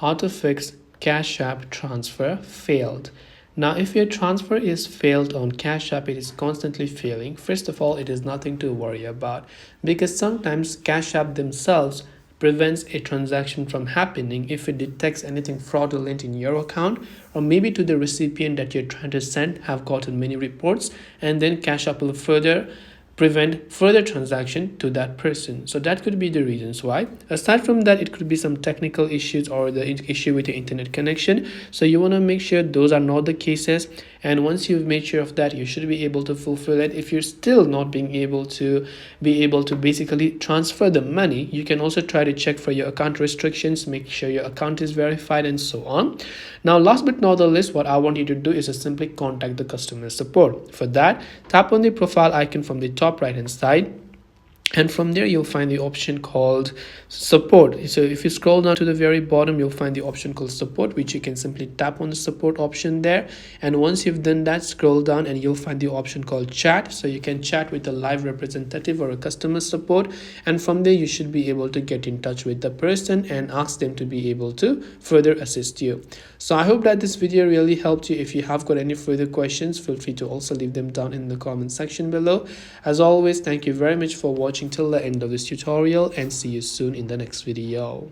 How to fix Cash App transfer failed. Now, if your transfer is failed on Cash App, it is constantly failing. First of all, it is nothing to worry about because sometimes Cash App themselves prevents a transaction from happening if it detects anything fraudulent in your account, or maybe to the recipient that you're trying to send have gotten many reports, and then Cash App will further prevent further transaction to that person. So that could be the reasons why. Aside from that, it could be some technical issues or the issue with the internet connection. So you want to make sure those are not the cases, and once you've made sure of that, you should be able to fulfill it. If you're still not being able to basically transfer the money, you can also try to check for your account restrictions, make sure your account is verified, and so on. Now, last but not the least, what I want you to do is to simply contact the customer support. For that, tap on the profile icon from the top right hand side, and from there you'll find the option called support. So if you scroll down to the very bottom, you'll find the option called support, which you can simply tap on the support option there. And once you've done that, scroll down and you'll find the option called chat. So you can chat with a live representative or a customer support, and from there you should be able to get in touch with the person and ask them to be able to further assist you. So I hope that this video really helped you. If you have got any further questions, feel free to also leave them down in the comment section below. As always, thank you very much for watching till the end of this tutorial, and see you soon in the next video.